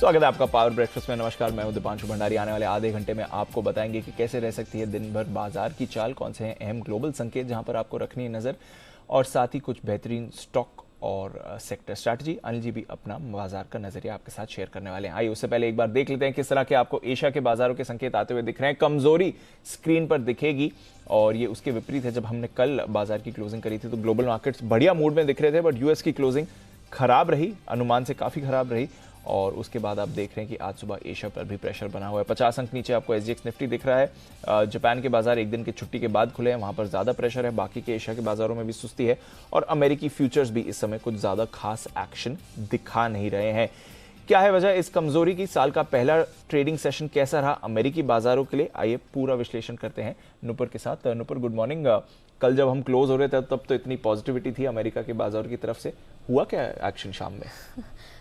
स्वागत है आपका पावर ब्रेकफास्ट में। नमस्कार, मैं हूं दीपांशु भंडारी। आने वाले आधे घंटे में आपको बताएंगे कि कैसे रह सकती है दिन भर बाजार की चाल, कौन से हैं अहम ग्लोबल संकेत जहां पर आपको रखनी है नजर, और साथ ही कुछ बेहतरीन स्टॉक और सेक्टर स्ट्रैटेजी। अनिल जी भी अपना बाजार का नजरिया आपके साथ शेयर करने वाले हैं। आइए उससे पहले एक बार देख लेते हैं किस तरह के आपको एशिया के बाजारों के संकेत आते हुए दिख रहे हैं। कमजोरी स्क्रीन पर दिखेगी और ये उसके विपरीत है। जब हमने कल बाजार की क्लोजिंग करी थी तो ग्लोबल मार्केट्स बढ़िया मूड में दिख रहे थे, बट यूएस की क्लोजिंग खराब रही, अनुमान से काफी खराब रही। और उसके बाद आप देख रहे हैं कि आज सुबह एशिया पर भी प्रेशर बना हुआ है। 50 अंक नीचे आपको एसजीएक्स निफ्टी दिख रहा है। जापान के बाजार एक दिन की छुट्टी के बाद खुले हैं, वहां पर ज्यादा प्रेशर है। बाकी के एशिया के बाजारों में भी सुस्ती है और अमेरिकी फ्यूचर्स भी इस समय कुछ ज्यादा खास एक्शन दिखा नहीं रहे हैं। क्या है वजह इस कमजोरी की? साल का पहला ट्रेडिंग सेशन कैसा रहा अमेरिकी बाजारों के लिए? आइए पूरा विश्लेषण करते हैं नुपुर के साथ। Nupur, good morning. कल जब हम क्लोज हो रहे थे तब तो इतनी पॉजिटिविटी थी अमेरिका के बाजार की तरफ से, हुआ क्या एक्शन शाम में?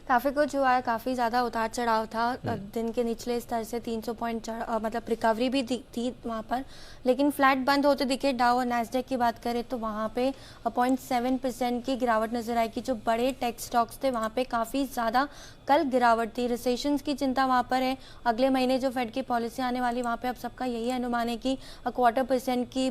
काफ़ी कुछ हुआ है, काफ़ी ज़्यादा उतार चढ़ाव था। दिन के निचले स्तर से 300 पॉइंट मतलब रिकवरी भी थी वहाँ पर, लेकिन फ्लैट बंद होते दिखे। डाउ और नैस्डैक की बात करें तो वहाँ पे 0.7% की गिरावट नजर आई कि जो बड़े टेक स्टॉक्स थे वहाँ पे काफ़ी ज़्यादा कल गिरावट थी। रिसेशंस की चिंता वहाँ पर है। अगले महीने जो फेड की पॉलिसी आने वाली, वहाँ पे अब सबका यही अनुमान है कि 0.25% की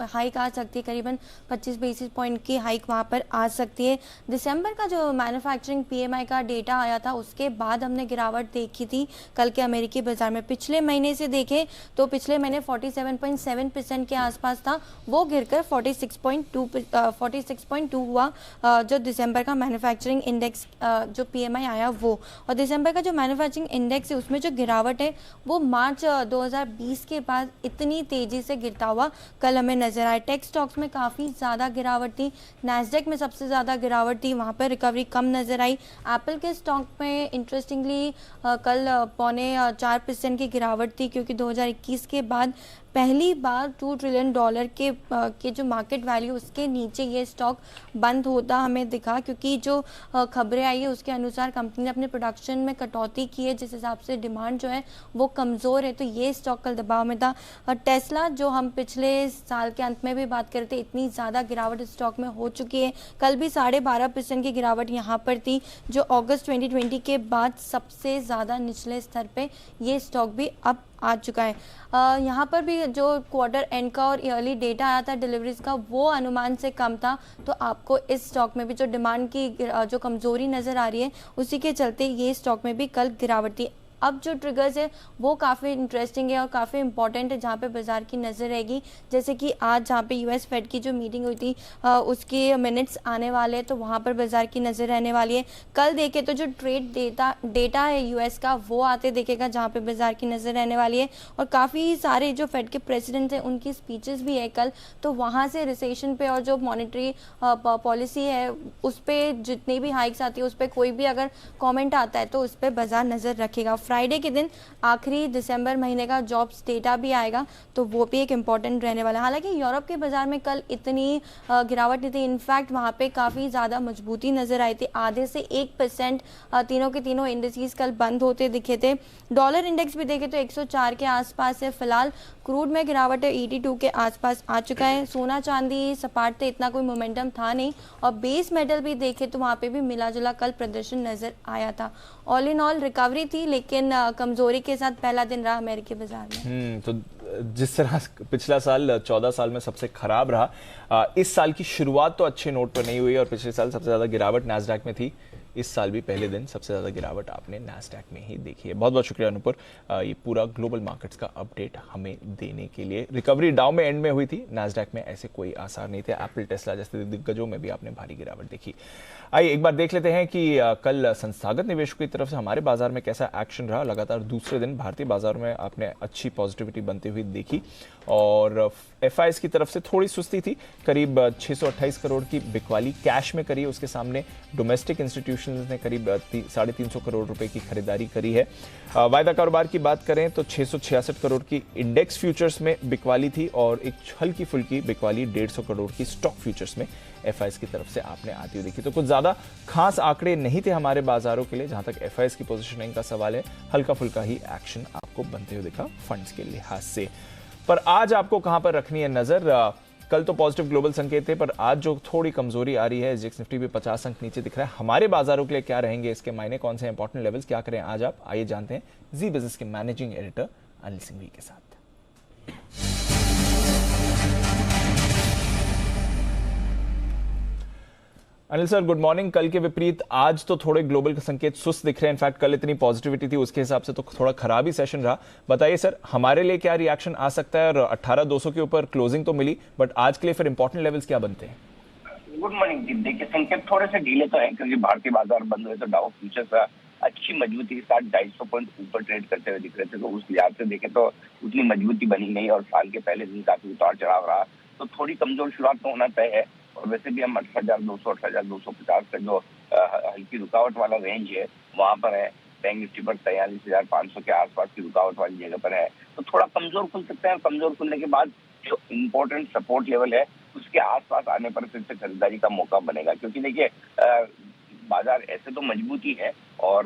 हाइक आ सकती है, करीबन 25 बेसिस पॉइंट की हाइक वहाँ पर आ सकती है। दिसंबर का जो मैन्युफैक्चरिंग पीएमआई का डेटा आया था उसके बाद हमने गिरावट देखी थी कल के अमेरिकी बाजार में। पिछले महीने से देखें तो पिछले महीने 47.7% के आसपास था, वो गिरकर 46.2 हुआ जो दिसंबर का मैन्युफैक्चरिंग इंडेक्स जो पीएमआई आया वो। और दिसंबर का जो मैन्युफैक्चरिंग इंडेक्स है उसमें जो गिरावट है वो मार्च 2020 के बाद इतनी तेजी से गिरता हुआ कल हमें नजर आया। टेक स्टॉक्स में काफ़ी ज़्यादा गिरावट थी, नैस्डैक में सबसे ज़्यादा गिरावट थी, वहाँ पर रिकवरी कम नजर आई। एप्पल के स्टॉक में इंटरेस्टिंगली कल 0.4% की गिरावट थी, क्योंकि 2021 के बाद पहली बार $2 ट्रिलियन के जो मार्केट वैल्यू उसके नीचे ये स्टॉक बंद होता हमें दिखा, क्योंकि जो खबरें आई है उसके अनुसार कंपनी ने अपने प्रोडक्शन में कटौती की है, जिस हिसाब से डिमांड जो है वो कमज़ोर है, तो ये स्टॉक कल दबाव में था। टेस्ला, जो हम पिछले साल के अंत में भी बात करते थे, इतनी ज़्यादा गिरावट स्टॉक में हो चुकी है, कल भी 12.5% की गिरावट यहाँ पर थी, जो अगस्त 2020 के बाद सबसे ज़्यादा निचले स्तर पे ये स्टॉक भी अब आ चुका है। यहाँ पर भी जो क्वार्टर एंड का और ईयरली डेटा आया था डिलीवरीज का, वो अनुमान से कम था, तो आपको इस स्टॉक में भी जो डिमांड की जो कमज़ोरी नज़र आ रही है उसी के चलते ये स्टॉक में भी कल गिरावट थी। अब जो ट्रिगर्स है वो काफ़ी इंटरेस्टिंग है और काफ़ी इंपॉर्टेंट है जहाँ पे बाजार की नज़र रहेगी। जैसे कि आज जहाँ पे यूएस फेड की जो मीटिंग हुई थी उसके मिनट्स आने वाले हैं, तो वहाँ पर बाजार की नज़र रहने वाली है। कल देखे तो जो ट्रेड डेटा है यूएस का वो आते देखेगा, जहाँ पे बाजार की नज़र रहने वाली है। और काफ़ी सारे जो फेड के प्रेसिडेंट हैं उनकी स्पीचेस भी है कल, तो वहाँ से रिसेशन पे और जो मॉनेटरी पॉलिसी है उस पर जितनी भी हाइक्स आती है उस पर कोई भी अगर कॉमेंट आता है तो उस पर बाजार नज़र रखेगा। फ्राइडे के दिन आखिरी दिसंबर महीने का जॉब्स डेटा भी आएगा, तो वो भी एक इम्पॉर्टेंट रहने वाला है। हालांकि यूरोप के बाजार में कल इतनी गिरावट नहीं थी, इनफैक्ट वहाँ पे काफ़ी ज़्यादा मजबूती नज़र आई थी। आधे से 1% तीनों के तीनों इंडेक्स कल बंद होते दिखे थे। डॉलर इंडेक्स भी देखे तो 104 के आसपास है फिलहाल। क्रूड में गिरावट है 82 के आसपास आ चुका है। सोना चांदी सपाट थे, इतना कोई मोमेंटम था नहीं। और बेस मेटल भी देखे तो वहाँ पे भी मिला जुला कल प्रदर्शन नज़र आया था। ऑल इन ऑल रिकवरी थी, लेकिन कमजोरी के साथ पहला दिन रहा अमेरिकी बाजार में। तो जिस तरह पिछला साल 14 साल में सबसे खराब रहा, इस साल की शुरुआत तो अच्छे नोट पर नहीं हुई और पिछले साल सबसे ज्यादा गिरावट नैस्डैक में थी। इस साल भी पहले दिन सबसे ज्यादा गिरावट आपने नैस्डैक में ही देखी है। बहुत बहुत शुक्रिया अनुपुर, ये पूरा ग्लोबल मार्केट्स का अपडेट हमें देने के लिए। रिकवरी डाउ में एंड में हुई थी, नैस्डैक में ऐसे कोई आसार नहीं थे। एप्पल, टेस्ला जैसे दिग्गजों में भी आपने भारी गिरावट देखी। आइए एक बार देख लेते हैं कि कल संस्थागत निवेशकों की तरफ से हमारे बाजार में कैसा एक्शन रहा। लगातार दूसरे दिन भारतीय बाजार में आपने अच्छी पॉजिटिविटी बनती हुई देखी और एफआईएस की तरफ से थोड़ी सुस्ती थी। करीब 628 करोड़ की बिकवाली कैश में करी है, उसके सामने डोमेस्टिक इंस्टीट्यूशंस ने करीब 350 करोड़ रुपए की खरीदारी करी है। वायदा कारोबार की बात करें तो 666 करोड़ की इंडेक्स फ्यूचर्स में बिकवाली थी और एक हल्की फुल्की बिकवाली 150 करोड़ की स्टॉक फ्यूचर्स में एफआईएस की तरफ से आपने आती हुई देखी। तो कुछ ज्यादा खास आंकड़े नहीं थे हमारे बाजारों के लिए। जहां तक एफआईएस की पोजीशनिंग का सवाल है, हल्का फुल्का ही एक्शन आपको बनते हुए दिखा फंड्स के लिहाज से। पर आज आपको कहां पर रखनी है नजर? कल तो पॉजिटिव ग्लोबल संकेत थे, पर आज जो थोड़ी कमजोरी आ रही है, एसजीएक्स निफ्टी भी 50 अंक नीचे दिख रहा है। हमारे बाजारों के लिए क्या रहेंगे इसके मायने, कौन से इंपॉर्टेंट लेवल्स, क्या करें आज आप, आइए जानते हैं जी बिजनेस के मैनेजिंग एडिटर अनिल सिंघवी के साथ। Anil sir, good morning. कल के विपरीत आज तो थोड़े ग्लोबल के संकेत सुस्त दिख रहे हैं। इनफैक्ट कल इतनी पॉजिटिविटी थी, उसके हिसाब से तो थोड़ा खराब ही सेशन रहा। बताइए सर, हमारे लिए क्या रिएक्शन आ सकता है? और 18,200 के ऊपर क्लोजिंग तो मिली, बट आज के लिए फिर इंपॉर्टेंट लेवल्स क्या बनते हैं? गुड मॉर्निंग जी। देखिए, संकेत थोड़े से ढीले तो है क्योंकि भारतीय बाजार बंद हुए तो डाउ फ्यूचर्स अच्छी मजबूती के साथ 250 पॉइंट ऊपर ट्रेड करते हुए दिख रहे थे, तो उस लिहाज से देखें तो उतनी मजबूती बनी नहीं और साल के पहले दिन काफी उतार चढ़ाव रहा, तो थोड़ी कमजोर शुरुआत तो होना तय है। और वैसे भी हम 18,200 18,250 का जो हल्की रुकावट वाला रेंज है वहां पर है। बैंक निफ्टी पर 43,500 के आसपास की रुकावट वाली जगह पर है, तो थोड़ा कमजोर खुल सकता है। कमजोर खुलने के बाद जो इम्पोर्टेंट सपोर्ट लेवल है उसके आसपास आने पर फिर से खरीदारी का मौका बनेगा, क्योंकि देखिए बाजार ऐसे तो मजबूती है और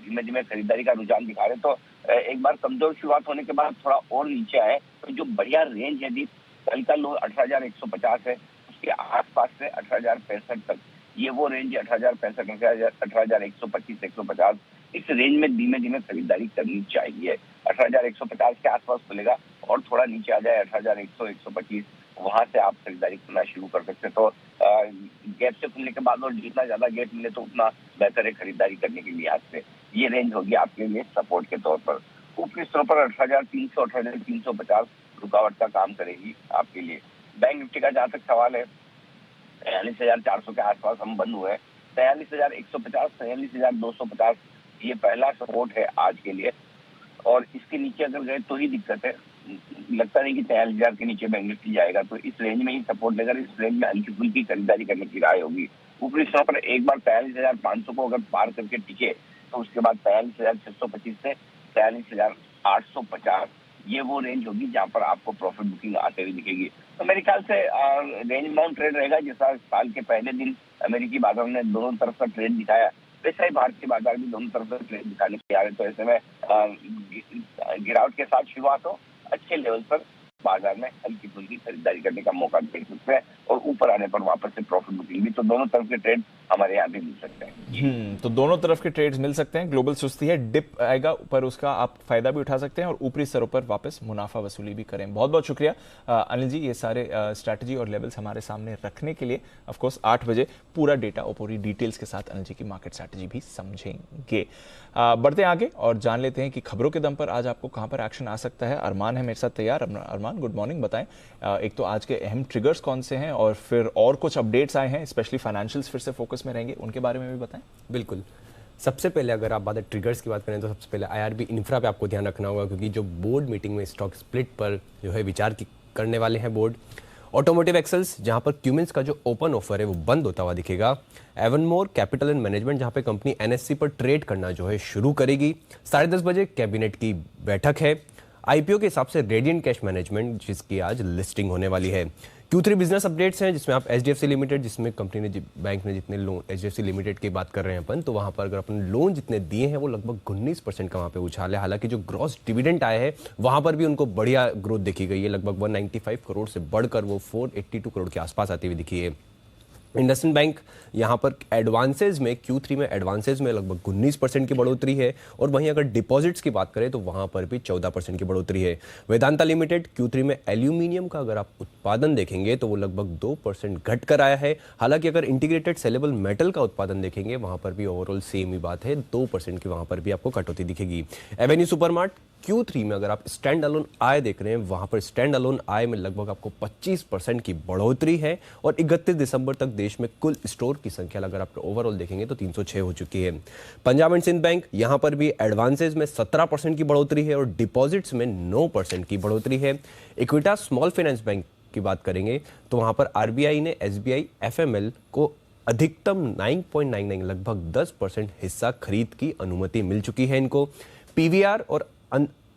धीमे धीमे खरीदारी का रुझान दिखा रहे, तो एक बार कमजोर शुरुआत होने के बाद थोड़ा और नीचे आए तो जो बढ़िया रेंज है अभी, कल का लो 18,150 है, उसके आसपास से 18,065 तक, ये वो रेंज है 18,065, 18,125, 150, इस रेंज में धीमे धीमे खरीदारी करनी चाहिए। 18,150 के आसपास खुलेगा और थोड़ा नीचे आ जाए 18,100, 125, वहां से आप खरीदारी करना शुरू कर सकते हैं। तो गैप से खुलने के बाद और जितना ज्यादा गैप मिले तो उतना बेहतर है खरीदारी करने के लिहाज से। ये रेंज होगी आपके लिए सपोर्ट के तौर पर। ऊपरी स्तरों पर 18,300, 18,350 रुकावट का काम करेगी आपके लिए। बैंक निफ्टी का जहां तक सवाल है, 43,400 के आसपास हम बंद हुए हैं। 43,150, 43,250 ये पहला सपोर्ट है आज के लिए, और इसके नीचे अगर गए तो ही दिक्कत है। लगता नहीं कि 43,000 के नीचे बैंक निफ्टी जाएगा, तो इस रेंज में ही सपोर्ट लेकर इस रेंज में हल्की फुल्की खरीदारी करने की राय होगी। ऊपरी स्तरों पर एक बार 43,500 को अगर पार करके टिके तो उसके बाद 43,625 से 43,850 ये वो रेंज होगी जहां पर आपको प्रॉफिट बुकिंग आते हुए दिखेगी। तो मेरे ख्याल से रेंज बाउंड ट्रेड रहेगा। जैसा साल के पहले दिन अमेरिकी बाजार ने दोनों तरफ का ट्रेड दिखाया, वैसा ही भारतीय बाजार भी दोनों तरफ से ट्रेड दिखाने के आ रहे, तो ऐसे में गिरावट के साथ शुरुआत हो, अच्छे लेवल पर बाजार में हल्की फुल्की खरीदारी करने का मौका देख सकते हैं, और ऊपर आने पर वापस से प्रॉफिट बुकिंग भी, तो दोनों तरफ के ट्रेड हमारे यहाँ भी मिल सकते हैं। तो दोनों तरफ के ट्रेड्स मिल सकते हैं। ग्लोबल सुस्ती है, डिप आएगा पर उसका आप फायदा भी उठा सकते हैं और ऊपरी स्तरों पर वापस मुनाफा वसूली भी करें। बहुत बहुत शुक्रिया अनिल जी, ये सारे स्ट्रैटेजी और लेवल्स हमारे सामने रखने के लिए। ऑफ कोर्स 8 बजे पूरा डेटा और पूरी डिटेल्स के साथ अनिल जी की मार्केट स्ट्रैटेजी भी समझेंगे। बढ़ते हैं आगे और जान लेते हैं कि खबरों के दम पर आज आपको कहां पर एक्शन आ सकता है। अरमान है मेरे साथ तैयार। अरमान, गुड मॉर्निंग। बताएं एक तो आज के अहम ट्रिगर्स कौन से हैं और फिर और कुछ अपडेट्स आए हैं, स्पेशली फाइनेंशियल्स फिर से फोकस में रहेंगे, उनके बारे में भी बताएं। बिल्कुल। सबसे पहले अगर आप बात ट्रिगर्स की बात करें तो सबसे पहले आईआरबी इंफ्रा पे आपको ध्यान रखना होगा, क्योंकि जो बोर्ड मीटिंग में स्टॉक स्प्लिट पर जो है विचार करने वाले हैं बोर्ड। ऑटोमोटिव एक्सेल्स जहां पर क्यूमेंस का जो ओपन ऑफर है वो बंद होता हुआ दिखेगा। एवनमोर कैपिटल एंड मैनेजमेंट जहां पे कंपनी एनएससी पर ट्रेड करना जो है शुरू करेगी। 10:30 बजे कैबिनेट की बैठक है। आईपीओ के हिसाब से रेडियंट कैश मैनेजमेंट जिसकी आज लिस्टिंग होने वाली है। Q3 बिजनेस अपडेट्स हैं जिसमें आप एचडीएफसी लिमिटेड, जिसमें कंपनी ने बैंक ने जितने लोन, एचडीएफसी लिमिटेड की बात कर रहे हैं अपन, तो वहां पर अगर अपन लोन जितने दिए हैं वो लगभग 19% का वहां पे उछाल है। हालांकि जो ग्रॉस डिविडेंड आया है वहां पर भी उनको बढ़िया ग्रोथ देखी गई है, लगभग 195 करोड़ से बढ़कर वो 482 करोड़ के आसपास आती हुई दिखी है। इंडसइंड बैंक यहाँ पर एडवांसेज में Q3 में एडवांसेज में लगभग 19% की बढ़ोतरी है, और वहीं अगर डिपॉजिट्स की बात करें तो वहां पर भी 14% की बढ़ोतरी है। वेदांता लिमिटेड Q3 में एल्यूमिनियम का अगर आप उत्पादन देखेंगे तो वो लगभग 2% घट कर आया है। हालांकि अगर इंटीग्रेटेड सेलेबल मेटल का उत्पादन देखेंगे वहां पर भी ओवरऑल सेम ही बात है, 2% की वहां पर भी आपको कटौती दिखेगी। एवेन्यू सुपरमार्ट Q3 में अगर आप स्टैंड अलोन आय देख रहे हैं वहां पर स्टैंड अलोन आय में लगभग आपको 25% की बढ़ोतरी है, और 31 दिसंबर तक देश में कुल स्टोर की संख्या अगर आप ओवरऑल देखेंगे तो 306 हो चुकी है। पंजाब एंड सिंध बैंक यहां पर भी एडवांसेज में 17% की बढ़ोतरी है और डिपॉजिट्स में 9% की बढ़ोतरी है। इक्विटास स्मॉल फाइनेंस बैंक की बात करेंगे तो वहां पर आरबीआई ने एसबीआई एफएमएल को अधिकतम 9.99 लगभग 10% हिस्सा खरीद की अनुमति मिल चुकी है इनको। पीवीआर और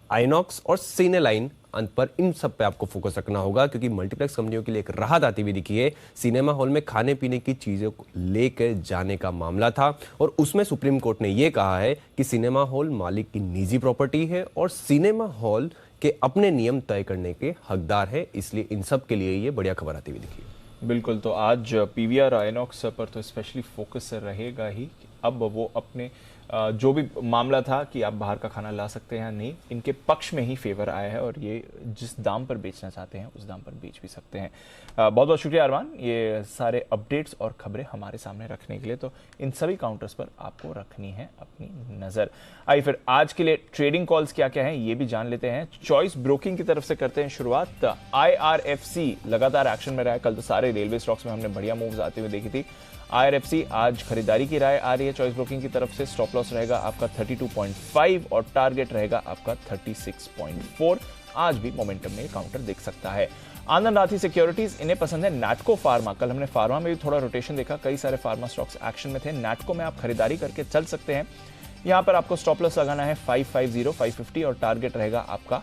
आइनॉक्स और सिनेलाइन अंत पर इन सब पे आपको फोकस रखना होगा, क्योंकि मल्टीप्लेक्स कंपनियों के लिए एक राहत आती हुई दिखी है। सिनेमा हॉल में खाने पीने की चीजों को लेकर जाने का मामला था और उसमें सुप्रीम कोर्ट ने यह कहा है कि सिनेमा हॉल मालिक की निजी प्रॉपर्टी है और सिनेमा हॉल कि अपने नियम तय करने के हकदार है, इसलिए इन सब के लिए ये बढ़िया खबर आती हुई दिखी है। बिल्कुल, तो आज पीवीआर आइनॉक्स पर तो स्पेशली फोकस रहेगा ही। अब वो अपने जो भी मामला था कि आप बाहर का खाना ला सकते हैं या नहीं, इनके पक्ष में ही फेवर आया है और ये जिस दाम पर बेचना चाहते हैं उस दाम पर बेच भी सकते हैं। बहुत बहुत शुक्रिया अरमान, ये सारे अपडेट्स और खबरें हमारे सामने रखने के लिए। तो इन सभी काउंटर्स पर आपको रखनी है अपनी नज़र। आइए फिर आज के लिए ट्रेडिंग कॉल्स क्या क्या हैं ये भी जान लेते हैं। चॉइस ब्रोकिंग की तरफ से करते हैं शुरुआत। IRFC लगातार एक्शन में रहा है। कल तो सारे रेलवे स्टॉक्स में हमने बढ़िया मूव्स आते हुए देखी थी। IRFC आज खरीदारी की राय आ रही है चॉइस ब्रोकिंग की तरफ से। स्टॉप लॉस रहेगा आपका 32.5 और टारगेट रहेगा आपका 36.4। आज भी मोमेंटम में काउंटर देख सकता है। आनंद राठी सिक्योरिटीज, इन्हें पसंद है नैटको फार्मा। कल हमने फार्मा में भी थोड़ा रोटेशन देखा, कई सारे फार्मा स्टॉक्स एक्शन में थे। नैटको में आप खरीदारी करके चल सकते हैं। यहां पर आपको स्टॉप लॉस लगाना है 550 550 और टारगेट रहेगा आपका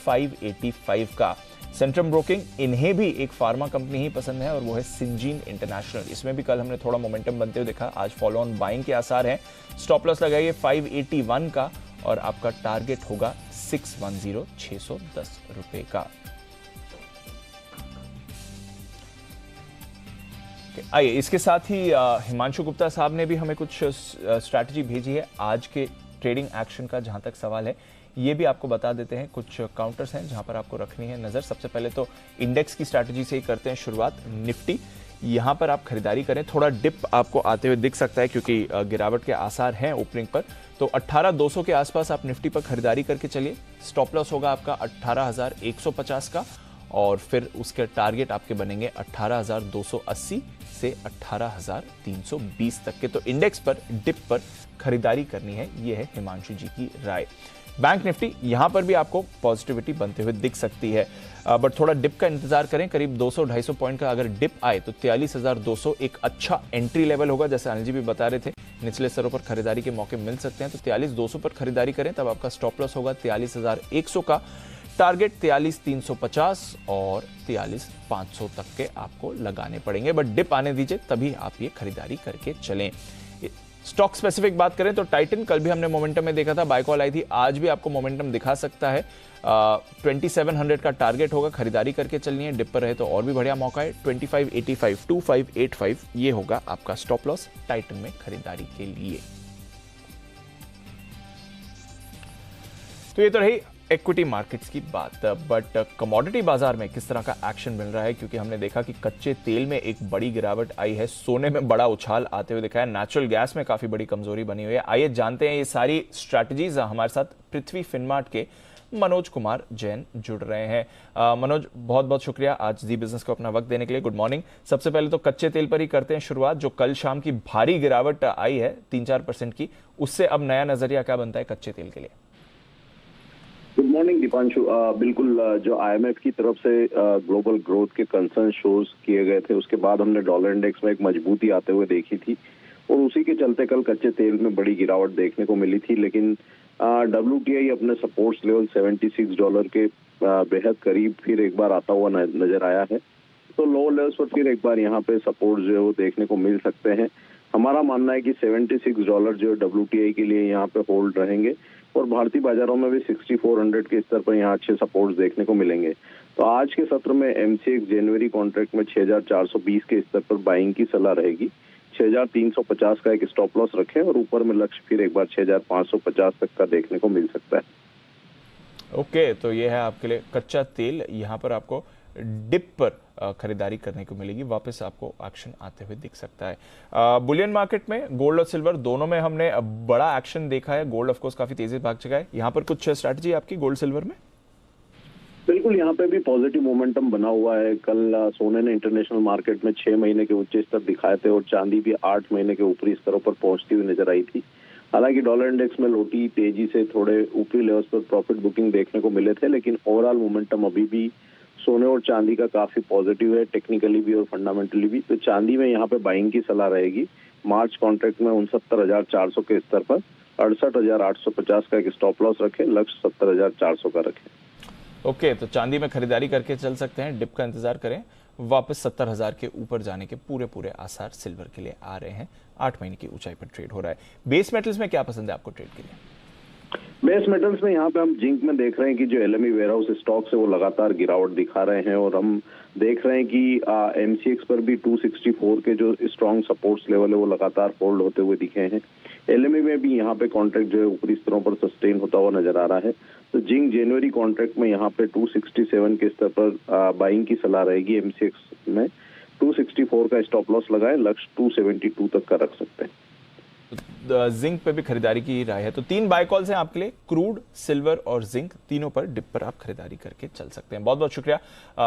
585 का। सेंट्रम ब्रोकिंग, इन्हें भी एक फार्मा कंपनी ही पसंद है और वो है सिंजीन इंटरनेशनल। इसमें भी कल हमने थोड़ा मोमेंटम बनते हुए देखा, आज फॉलो ऑन बाइंग के आसार हैं। स्टॉप लॉस लगाइए 581 का और आपका टारगेट होगा 610 610 रुपए का। आइए इसके साथ ही हिमांशु गुप्ता साहब ने भी हमें कुछ स्ट्रैटेजी भेजी है आज के ट्रेडिंग एक्शन का। जहां तक सवाल है ये भी आपको बता देते हैं। कुछ काउंटर्स हैं जहां पर आपको रखनी है नजर। सबसे पहले तो इंडेक्स की स्ट्रैटेजी से ही करते हैं शुरुआत। निफ्टी, यहां पर आप खरीदारी करें। थोड़ा डिप आपको आते हुए दिख सकता है क्योंकि गिरावट के आसार हैं ओपनिंग पर। तो 18,200 के आसपास आप निफ्टी पर खरीदारी करके चलिए। स्टॉप लॉस होगा आपका 18,150 का और फिर उसके टारगेट आपके बनेंगे 18,280 से 18,320 तक के। तो इंडेक्स पर डिप पर खरीदारी करनी है, ये है हिमांशु जी की राय। बैंक निफ्टी, यहां पर भी आपको पॉजिटिविटी बनते हुए दिख सकती है, बट थोड़ा डिप का इंतजार करें। करीब 200-250 पॉइंट का अगर डिप आए तो 43,200 एक अच्छा एंट्री लेवल होगा। जैसे अनिल जी भी बता रहे थे, निचले स्तरों पर खरीदारी के मौके मिल सकते हैं। तो 43,200 पर खरीदारी करें, तब आपका स्टॉप लॉस होगा 43,100 का। टारगेट 43,350 और 43,500 तक के आपको लगाने पड़ेंगे, बट डिप आने दीजिए तभी आप ये खरीदारी करके चलें। स्टॉक स्पेसिफिक बात करें तो टाइटन, कल भी हमने मोमेंटम में देखा था, बाय कॉल आई थी, आज भी आपको मोमेंटम दिखा सकता है। 2700 का टारगेट होगा, खरीदारी करके चलनी है। डिप पर रहे तो और भी बढ़िया मौका है। 2585 2585 ये होगा आपका स्टॉप लॉस टाइटन में खरीदारी के लिए। तो ये तो रही इक्विटी मार्केट्स की बात, बट कमोडिटी बाजार में किस तरह का एक्शन मिल रहा है, क्योंकि हमने देखा कि कच्चे तेल में एक बड़ी गिरावट आई है, सोने में बड़ा उछाल आते हुए दिखा है, नेचुरल गैस में काफी बड़ी कमजोरी बनी हुई है। आइए जानते हैं ये सारी स्ट्रैटेजीज। हमारे साथ पृथ्वी फिनमार्ट के मनोज कुमार जैन जुड़ रहे हैं। मनोज, बहुत बहुत शुक्रिया आज जी बिजनेस को अपना वक्त देने के लिए। Good morning. सबसे पहले तो कच्चे तेल पर ही करते हैं शुरुआत। जो कल शाम की भारी गिरावट आई है 3-4% की, उससे अब नया नजरिया क्या बनता है कच्चे तेल के लिए? Good morning Deepanshu. बिल्कुल, जो IMF की तरफ से ग्लोबल ग्रोथ के कंसर्न शोज किए गए थे, उसके बाद हमने डॉलर इंडेक्स में एक मजबूती आते हुए देखी थी और उसी के चलते कल कच्चे तेल में बड़ी गिरावट देखने को मिली थी। लेकिन WTI अपने सपोर्ट्स लेवल $76 के बेहद करीब फिर एक बार आता हुआ नजर आया है। तो लो लेवल्स पर फिर एक बार यहाँ पे सपोर्ट जो है वो देखने को मिल सकते हैं। हमारा मानना है कि $76 जो WTI के लिए यहाँ पे होल्ड रहेंगे और भारतीय बाजारों में भी 6400 के स्तर पर यहाँ अच्छे सपोर्ट्स देखने को मिलेंगे। तो आज के सत्र में MCX जनवरी कॉन्ट्रैक्ट में 6420 के स्तर पर बाइंग की सलाह रहेगी। 6350 का एक स्टॉप लॉस रखें और ऊपर में लक्ष्य फिर एक बार 6550 तक का देखने को मिल सकता है। ओके, तो ये है आपके लिए कच्चा तेल। यहाँ पर आपको डिप पर खरीदारी करने को मिलेगी, वापस आपको एक्शन आते हुए दिख सकता है। बुलियन मार्केट में गोल्ड और सिल्वर दोनों में हमने बड़ा एक्शन देखा है। गोल्ड ऑफ कोर्स काफी तेजी से भाग चुका है। यहाँ पर कुछ स्ट्रैटेजी आपकी गोल्ड सिल्वर में? बिल्कुल, यहाँ पे भी पॉजिटिव मोमेंटम बना हुआ है। कल सोने ने इंटरनेशनल मार्केट में 6 महीने के उच्च स्तर दिखाए थे और चांदी भी 8 महीने के ऊपरी स्तरों पर पहुंचती हुई नजर आई थी। हालांकि डॉलर इंडेक्स में लौटी तेजी से थोड़े ऊपरी लेवल्स पर प्रॉफिट बुकिंग देखने को मिले थे, लेकिन ओवरऑल मोमेंटम अभी भी सोने और चांदी का काफी पॉजिटिव है, टेक्निकली भी और फंडामेंटली भी। तो चांदी में यहाँ पे बाइंग की सलाह रहेगी। मार्च कॉन्ट्रैक्ट में 69,400 के स्तर पर 68,850 का एक स्टॉप लॉस रखें, लक्ष्य 70,400 का रखें। ओके, तो चांदी में खरीदारी करके चल सकते हैं, डिप का इंतजार करें। वापस 70,000 के ऊपर जाने के पूरे आसार सिल्वर के लिए आ रहे हैं। 8 महीने की ऊंचाई पर ट्रेड हो रहा है। बेस मेटल्स में क्या पसंद है आपको ट्रेड के लिए? बेस मेटल्स में यहाँ पे हम जिंक में देख रहे हैं कि जो एलएमई वेयरहाउस स्टॉक्स है वो लगातार गिरावट दिखा रहे हैं, और हम देख रहे हैं कि एमसीएक्स पर भी 264 के जो स्ट्रॉन्ग सपोर्ट्स लेवल है वो लगातार होल्ड होते हुए दिखे हैं। एलएमई में भी यहाँ पे कॉन्ट्रैक्ट जो है ऊपरी स्तरों पर सस्टेन होता हुआ नजर आ रहा है। तो जिंक जनवरी कॉन्ट्रैक्ट में यहाँ पे 267 के स्तर पर बाइंग की सलाह रहेगी। एमसीएक्स में 264 का स्टॉप लॉस लगाएं, लक्ष्य 272 तक का रख सकते हैं। जिंक पे भी खरीदारी की राय है। तो 3 बाय कॉल्स हैं आपके लिए, क्रूड, सिल्वर और जिंक, तीनों पर डिप पर आप खरीदारी करके चल सकते हैं। बहुत बहुत शुक्रिया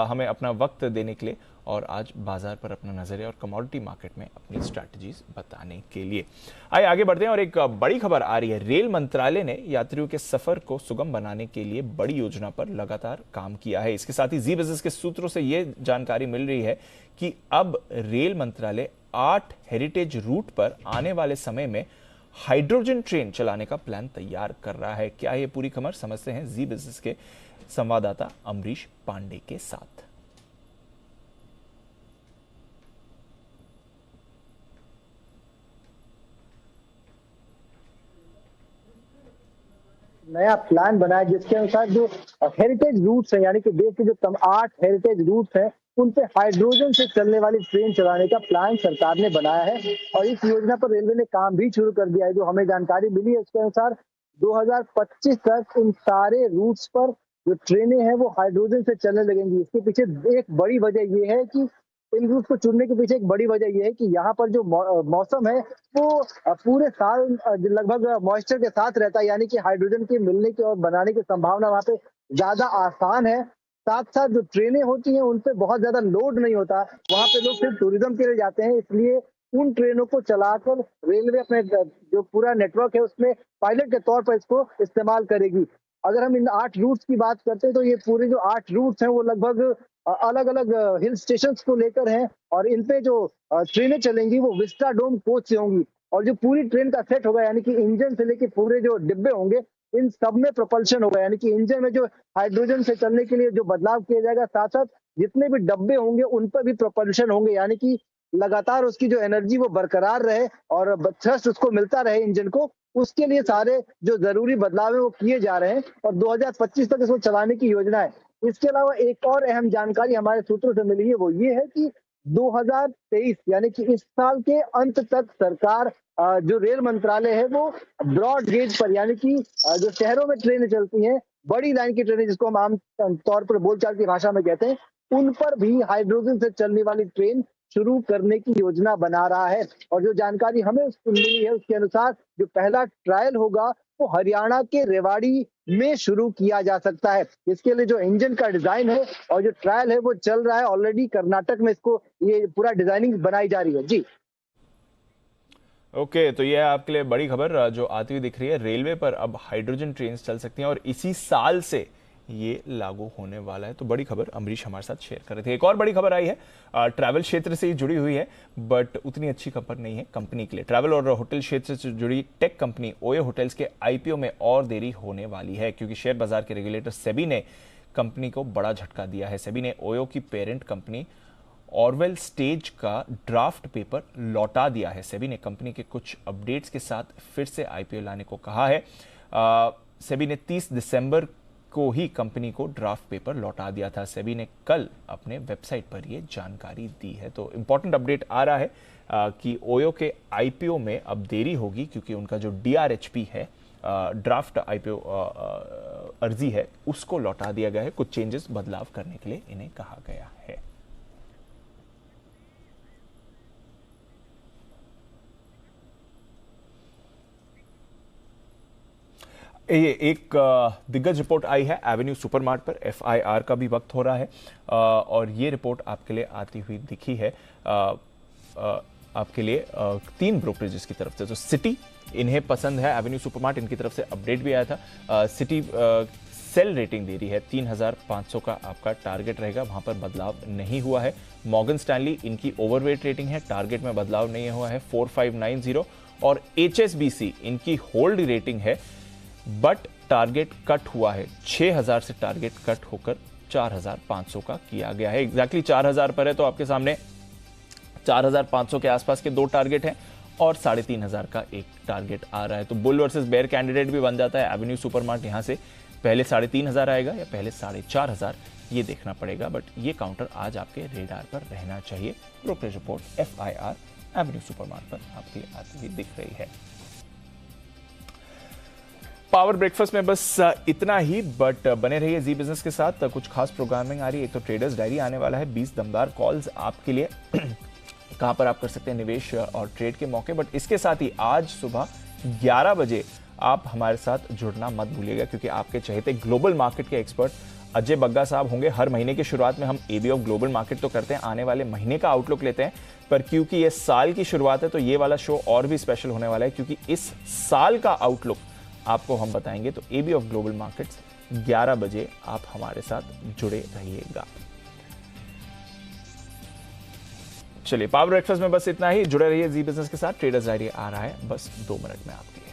हमें अपना वक्त देने के लिए और आज बाजार पर अपना नजरिया और कमोडिटी मार्केट में अपनी स्ट्रैटेजीज बताने के लिए। आइए आगे बढ़ते हैं और एक बड़ी खबर आ रही है। रेल मंत्रालय ने यात्रियों के सफर को सुगम बनाने के लिए बड़ी योजना पर लगातार काम किया है। इसके साथ ही जी बिजनेस के सूत्रों से यह जानकारी मिल रही है कि अब रेल मंत्रालय 8 हेरिटेज रूट पर आने वाले समय में हाइड्रोजन ट्रेन चलाने का प्लान तैयार कर रहा है। क्या ये पूरी खबर, समझते हैं जी बिजनेस के संवाददाता अमरीश पांडे के साथ। नया प्लान बनाया जिसके अनुसार जो हेरिटेज रूट्स है, यानी कि देश के जो 8 हेरिटेज रूट्स हैं, उन पे हाइड्रोजन से चलने वाली ट्रेन चलाने का प्लान सरकार ने बनाया है। और इस योजना पर रेलवे ने काम भी शुरू कर दिया है। जो हमें जानकारी मिली है उसके अनुसार 2025 तक इन सारे रूट्स पर जो ट्रेनें हैं वो हाइड्रोजन से चलने लगेंगी। इसके पीछे एक बड़ी वजह ये है कि इन रूट को चुनने के पीछे एक बड़ी वजह यह है कि यहाँ पर जो मौसम है वो पूरे साल लगभग मॉइस्चर के साथ रहता है, यानी कि हाइड्रोजन के मिलने की और बनाने की संभावना वहाँ पे ज्यादा आसान है। साथ साथ जो ट्रेनें होती हैं उन पे बहुत ज्यादा लोड नहीं होता, वहाँ पे लोग सिर्फ टूरिज्म के लिए जाते हैं। इसलिए उन ट्रेनों को चलाकर रेलवे अपने जो पूरा नेटवर्क है उसमें पायलट के तौर पर इसको इस्तेमाल करेगी। अगर हम इन 8 रूट्स की बात करते हैं तो ये पूरे जो 8 रूट्स हैं वो लगभग अलग अलग हिल स्टेशंस को लेकर हैं, और इन पे जो ट्रेनें चलेंगी वो विस्टाडोम कोच से होंगी। और जो पूरी ट्रेन का सेट होगा, यानी कि इंजन से लेकर पूरे जो डिब्बे होंगे, इन सब में प्रोपल्शन होगा, यानी कि इंजन में जो हाइड्रोजन से चलने के लिए जो बदलाव किया जाएगा, साथ साथ जितने भी डब्बे होंगे उन पर भी प्रोपल्शन होंगे, यानी कि लगातार उसकी जो एनर्जी वो बरकरार रहे और थ्रस्ट उसको मिलता रहे इंजन को। उसके लिए सारे जो जरूरी बदलाव है वो किए जा रहे हैं और 2025 तक इसको चलाने की योजना है। इसके अलावा एक और अहम जानकारी हमारे सूत्रों से मिली है, वो ये है कि 2023 यानी कि इस साल के अंत तक सरकार जो रेल मंत्रालय है वो ब्रॉड गेज पर, यानी कि जो शहरों में ट्रेनें चलती हैं, बड़ी लाइन की ट्रेनें जिसको हम आम तौर पर बोलचाल की भाषा में कहते हैं, उन पर भी हाइड्रोजन से चलने वाली ट्रेन शुरू करने की योजना बना रहा है। और जो जानकारी हमें मिली है उसके अनुसार जो पहला ट्रायल होगा वो हरियाणा के रेवाड़ी में शुरू किया जा सकता है। इसके लिए जो इंजन का डिजाइन है और जो ट्रायल है वो चल रहा है ऑलरेडी। कर्नाटक में इसको ये पूरा डिजाइनिंग बनाई जा रही है। जी ओके, तो ये आपके लिए बड़ी खबर जो आती हुई दिख रही है। रेलवे पर अब हाइड्रोजन ट्रेन चल सकती हैं और इसी साल से ये लागू होने वाला है। तो बड़ी खबर अमरीश हमारे साथ शेयर कर रहे थे। एक और बड़ी खबर आई है, ट्रैवल क्षेत्र से ही जुड़ी हुई है, बट उतनी अच्छी खबर नहीं है कंपनी के लिए। ट्रैवल और होटल क्षेत्र से जुड़ी टेक कंपनी ओयो होटल्स के आईपीओ में और देरी होने वाली है, क्योंकि शेयर बाजार के रेगुलेटर सेबी ने कंपनी को बड़ा झटका दिया है। सेबी ने ओयो की पेरेंट कंपनी ऑरवेल स्टेज का ड्राफ्ट पेपर लौटा दिया है। सेबी ने कंपनी के कुछ अपडेट्स के साथ फिर से आईपीओ लाने को कहा है। सेबी ने 30 दिसंबर को ही कंपनी को ड्राफ्ट पेपर लौटा दिया था। सेबी ने कल अपने वेबसाइट पर यह जानकारी दी है। तो इंपॉर्टेंट अपडेट आ रहा है कि ओयो के आईपीओ में अब देरी होगी, क्योंकि उनका जो डीआरएचपी है, ड्राफ्ट आईपीओ अर्जी है, उसको लौटा दिया गया है। कुछ चेंजेस, बदलाव करने के लिए इन्हें कहा गया है। ये एक दिग्गज रिपोर्ट आई है एवेन्यू सुपरमार्ट पर। एफआईआर का भी वक्त हो रहा है और ये रिपोर्ट आपके लिए आती हुई दिखी है। आपके लिए 3 ब्रोकरेजेस की तरफ से। तो सिटी, इन्हें पसंद है एवेन्यू सुपरमार्ट, इनकी तरफ से अपडेट भी आया था। सिटी सेल रेटिंग दे रही है 3500 का आपका टारगेट रहेगा, वहां पर बदलाव नहीं हुआ है। मॉर्गन स्टैनली, इनकी ओवरवेट रेटिंग है, टारगेट में बदलाव नहीं हुआ है 4590। और एचएसबीसी, इनकी होल्ड रेटिंग है, बट टारगेट कट हुआ है 6000 से, टारगेट कट होकर 4500 का किया गया है। एग्जैक्टली 4000 पर है, तो आपके सामने 4500 के आसपास के 2 टारगेट हैं और 3,500 का एक टारगेट आ रहा है। तो बुल वर्सेस बेयर कैंडिडेट भी बन जाता है एवेन्यू सुपरमार्ट। यहाँ से पहले 3,500 आएगा या पहले 4,500, ये देखना पड़ेगा, बट ये काउंटर आज आपके रेडार पर रहना चाहिए। Brokerage report FIR Avenue supermart पर आपके लिए आती हुई दिख रही है। पावर ब्रेकफास्ट में बस इतना ही, बट बने रहिए जी बिजनेस के साथ। कुछ खास प्रोग्रामिंग आ रही है। एक तो ट्रेडर्स डायरी आने वाला है, 20 दमदार कॉल्स आपके लिए कहां पर आप कर सकते हैं निवेश और ट्रेड के मौके। बट इसके साथ ही आज सुबह 11 बजे आप हमारे साथ जुड़ना मत भूलिएगा, क्योंकि आपके चहेते ग्लोबल मार्केट के एक्सपर्ट अजय बग्गा साहब होंगे। हर महीने की शुरुआत में हम एबी ऑफ ग्लोबल मार्केट तो करते हैं, आने वाले महीने का आउटलुक लेते हैं, पर क्योंकि ये साल की शुरुआत है तो ये वाला शो और भी स्पेशल होने वाला है, क्योंकि इस साल का आउटलुक आपको हम बताएंगे। तो एबी ऑफ ग्लोबल मार्केट्स 11 बजे आप हमारे साथ जुड़े रहिएगा। चलिए, पावर ब्रेकफास्ट में बस इतना ही। जुड़े रहिए जी बिजनेस के साथ। ट्रेडर्स डायरी आ रहा है बस 2 मिनट में आपके लिए।